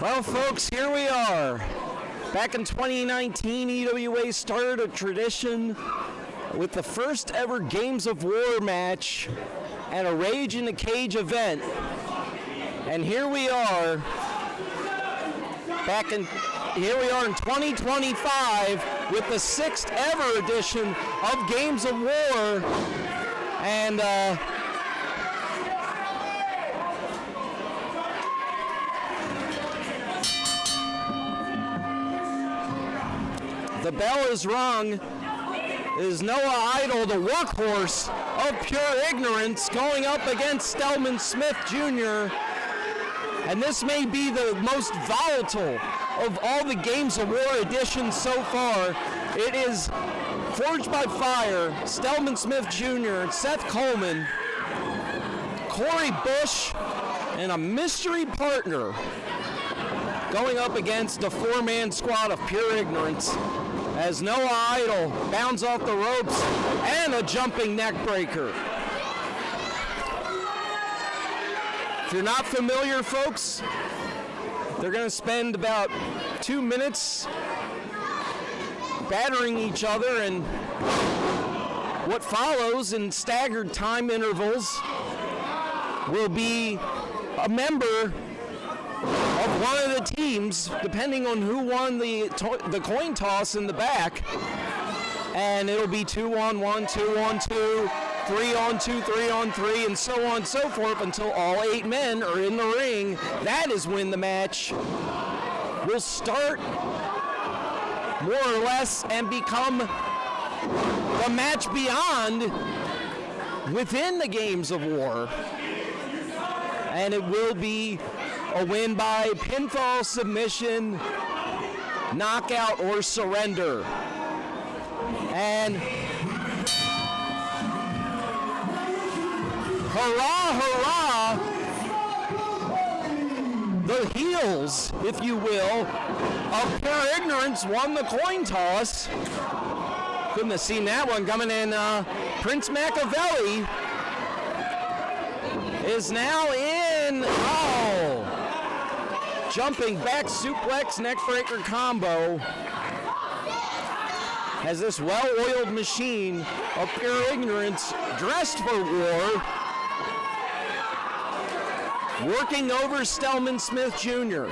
Well, folks, here we are. Back in 2019, EWA started a tradition with the first ever Games of War match at a Rage in the Cage event. And here we are in 2025 with the sixth ever edition of Games of War. And the bell is rung. Is Noah Idol, the workhorse of pure ignorance, going up against Stelman Smith Jr. And this may be the most volatile of all the Games of War editions so far. It is Forged by Fire, Stelman Smith Jr., Seth Coleman, Cory Bush, and a mystery partner going up against a four-man squad of pure ignorance as Noah Idol bounds off the ropes and a jumping neck breaker. If you're not familiar, folks, they're going to spend about 2 minutes battering each other, and what follows in staggered time intervals will be a member of one of the teams, depending on who won the coin toss in the back. And it'll be 2-on-1, 2-on-2, 3-on-2, 3-on-3, and so on and so forth until all 8 men are in the ring. That is when the match will start, more or less, and become the match beyond within the Games of War. And it will be a win by pinfall, submission, knockout, or surrender. And hurrah, hurrah, the heels, if you will, of pure ignorance won the coin toss. Couldn't have seen that one coming in. Prince Makaveli is now in, jumping back suplex neckbreaker combo as this well-oiled machine of pure ignorance, dressed for war, working over Stelman Smith Jr.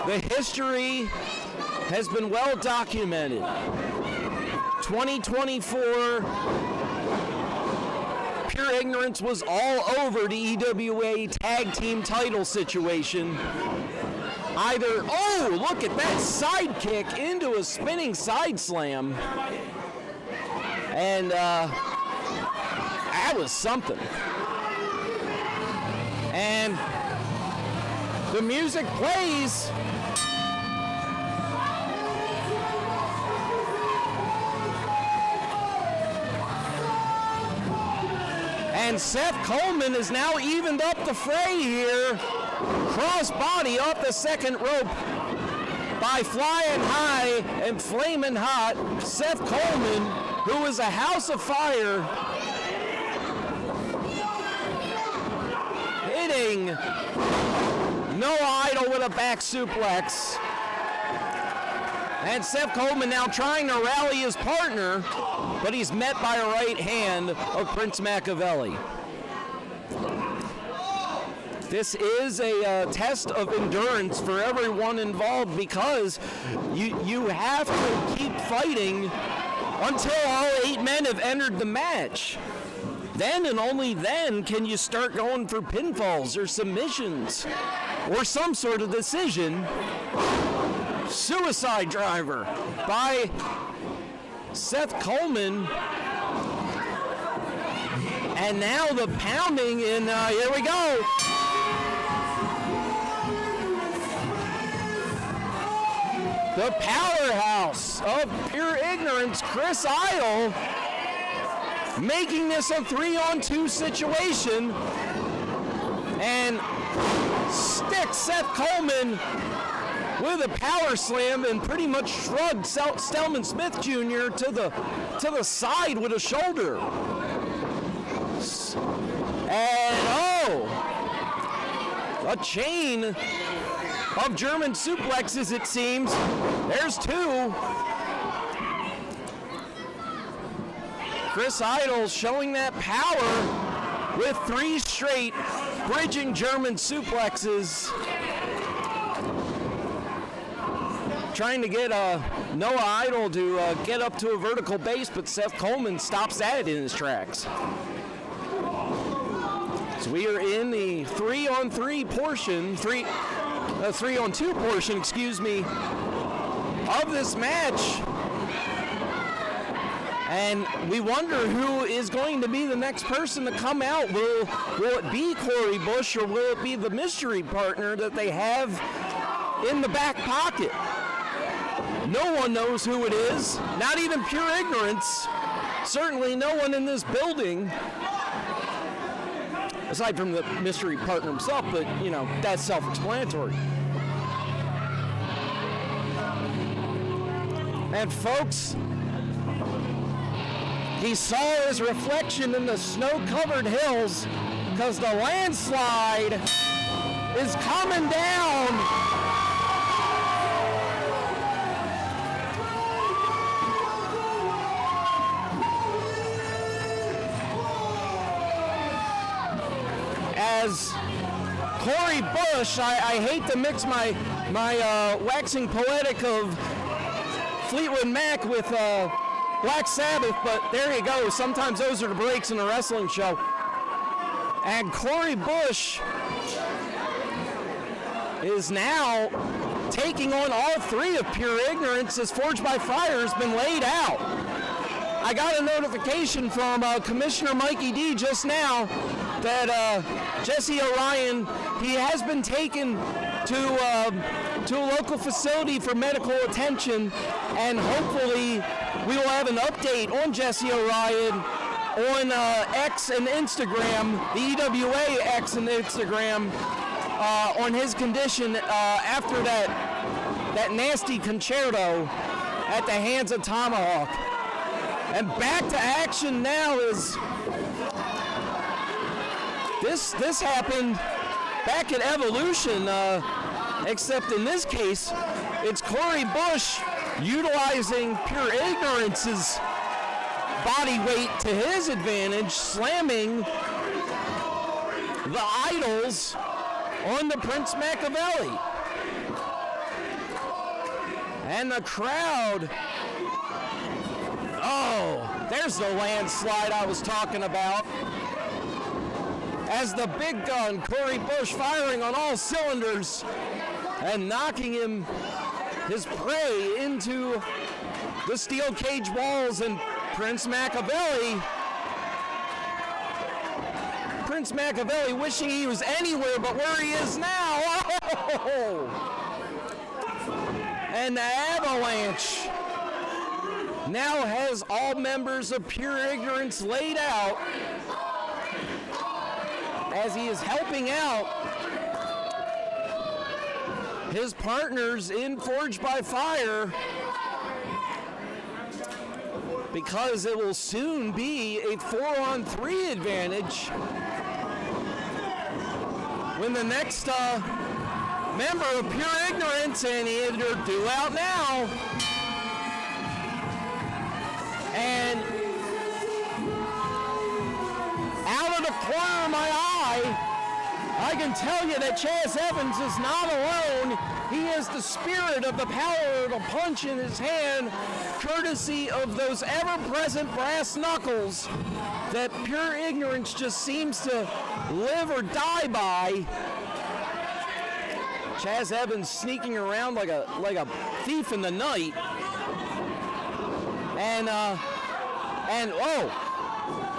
The history has been well documented. 2024, pure ignorance was all over the EWA tag team title situation. Either, look at that side kick into a spinning side slam. And that was something. And the music plays. And Seth Coleman has now evened up the fray here. Cross-body off the second rope by flying high and flaming hot. Seth Coleman, who is a house of fire, hitting Noah Idol with a back suplex. And Seth Coleman now trying to rally his partner, but he's met by a right hand of Prince Makaveli. This is a test of endurance for everyone involved, because you have to keep fighting until all 8 men have entered the match. Then and only then can you start going for pinfalls or submissions or some sort of decision. Suicide driver by Seth Coleman. And now the pounding, and here we go. The powerhouse of pure ignorance, Chris Idol, making this a 3-on-2 situation, and sticks Seth Coleman with a power slam and pretty much shrugged Stelman Smith Jr. to the side with a shoulder. And a chain of German suplexes, it seems. There's 2. Chris Idol showing that power with 3 straight bridging German suplexes. Trying to get Noah Idol to get up to a vertical base, but Seth Coleman stops that in his tracks. So we are in the 3-on-3 portion, 3-on-2 portion, excuse me, of this match. And we wonder who is going to be the next person to come out. Will it be Cory Bush, or will it be the mystery partner that they have in the back pocket? No one knows who it is, not even pure ignorance. Certainly no one in this building, aside from the mystery partner himself, but, you know, that's self-explanatory. And folks, he saw his reflection in the snow-covered hills because the landslide is coming down. As Cory Bush, I hate to mix my waxing poetic of Fleetwood Mac with Black Sabbath, but there you go. Sometimes those are the breaks in a wrestling show. And Cory Bush is now taking on all 3 of pure ignorance as Forged by Fire has been laid out. I got a notification from Commissioner Mikey D just now that Jesse Orion, he has been taken to a local facility for medical attention, and hopefully we will have an update on Jesse Orion on X and Instagram, the EWA X and Instagram, on his condition after that nasty concerto at the hands of Tomahawk. And back to action now is this happened back at Evolution, except in this case, it's Cory Bush utilizing pure ignorance's body weight to his advantage, slamming the idols on the Prince Makaveli. And the crowd, oh, there's the landslide I was talking about. As the big gun, Cory Bush, firing on all cylinders and knocking his prey into the steel cage walls, and Prince Makaveli wishing he was anywhere but where he is now. Oh! And the Avalanche now has all members of Pure Ignorance laid out as he is helping out his partners in Forged by Fire, because it will soon be a 4-on-3 advantage when the next member of Pure Ignorance, and they're due out now, and out of the corner of my eye, I can tell you that Chaz Evans is not alone. He has the spirit of the power of a punch in his hand, courtesy of those ever-present brass knuckles that Pure Ignorance just seems to live or die by. Chaz Evans sneaking around like a thief in the night. And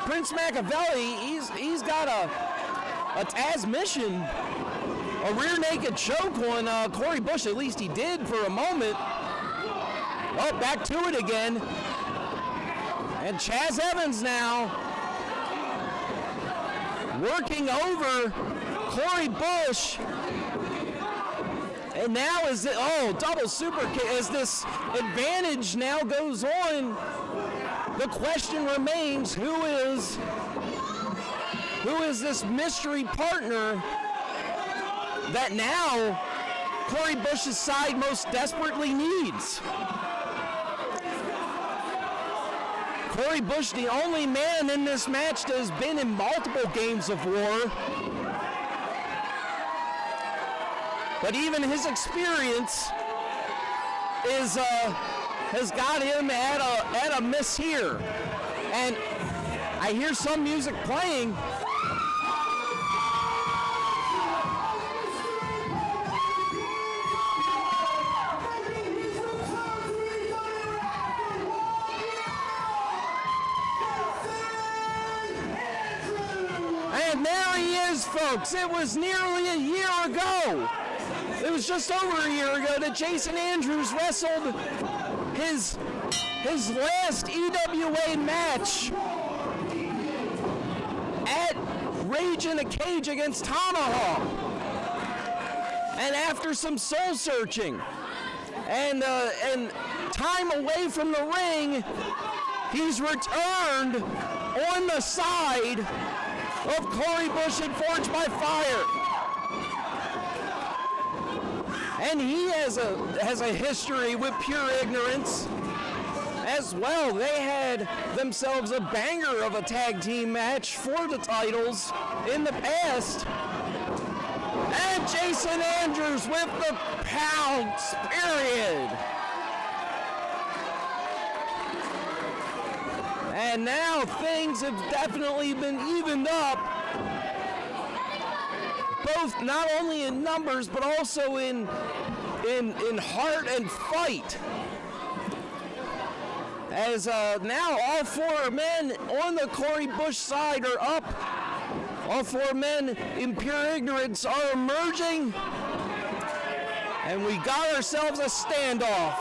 Prince Makaveli, he's got a Taz mission, a rear naked choke on Cory Bush. At least he did for a moment. Oh, back to it again. And Chaz Evans now working over Cory Bush. And now double super kick. As this advantage now goes on, the question remains, who is this mystery partner that now Cory Bush's side most desperately needs. Cory Bush, the only man in this match that has been in multiple games of war. But even his experience has got him at a miss here. And I hear some music playing. And there he is, folks. It was nearly a year ago. It was just over a year ago that Jason Andrews wrestled his last EWA match at Rage in a Cage against Tomahawk. And after some soul searching and time away from the ring, he's returned on the side of Cory Bush and Forged by Fire. And he has a history with Pure Ignorance as well. They had themselves a banger of a tag team match for the titles in the past. And Jason Andrews with the pounce, period. And now things have definitely been evened up, both not only in numbers but also in heart and fight. As now all four men on the Cory Bush side are up. All four men in Pure Ignorance are emerging. And we got ourselves a standoff.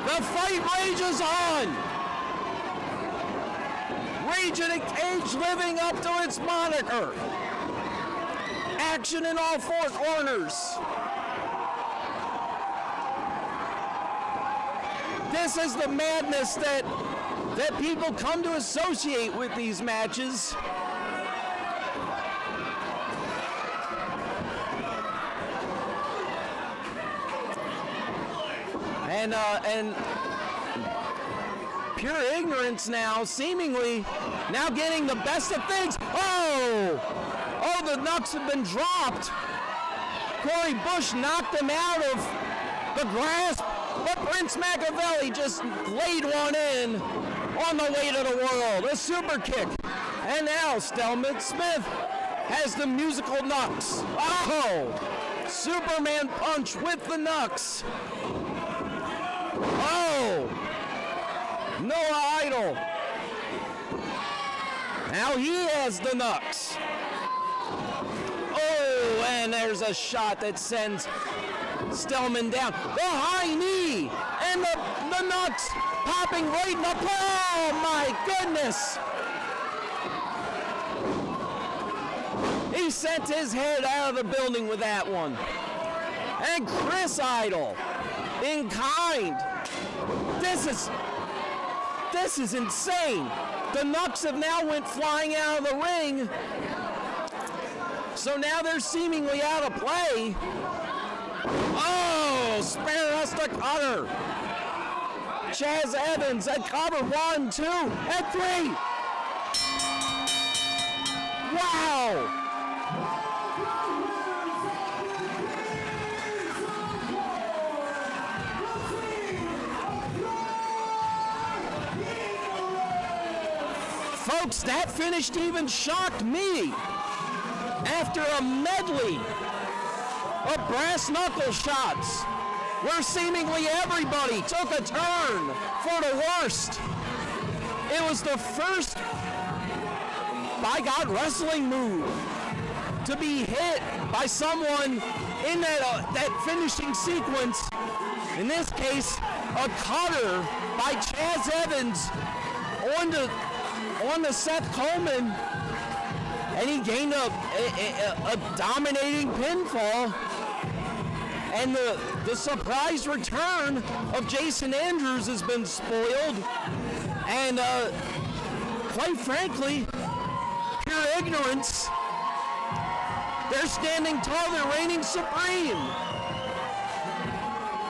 The fight rages on. Rage in a Cage living up to its moniker. Action in all four corners. This is the madness that people come to associate with these matches. And Pure Ignorance now seemingly now getting the best of things. Oh, the Knucks have been dropped. Cory Bush knocked them out of the grasp, but Prince Makaveli just laid one in on the way to the world. A super kick. And now Stelman Smith has the musical Knucks. Oh, Superman punch with the Knucks. Oh, Noah Idol. Now he has the Knucks. Oh, and there's a shot that sends Stelman down. The high knee, and the Knucks popping right in the... Oh, my goodness. He sent his head out of the building with that one. And Chris Idol, in kind. This is insane. The Knucks have now went flying out of the ring. So now they're seemingly out of play. Oh, spare us the cutter. Chaz Evans at cover 1, 2, and 3. Wow. Folks, that finish even shocked me. After a medley of brass knuckle shots, where seemingly everybody took a turn for the worst. It was the first, by God, wrestling move to be hit by someone in that finishing sequence. In this case, a cutter by Chaz Evans on the Seth Coleman, and he gained a dominating pinfall. And the surprise return of Jason Andrews has been spoiled. And quite frankly, Pure ignorance. They're standing tall, they're reigning supreme.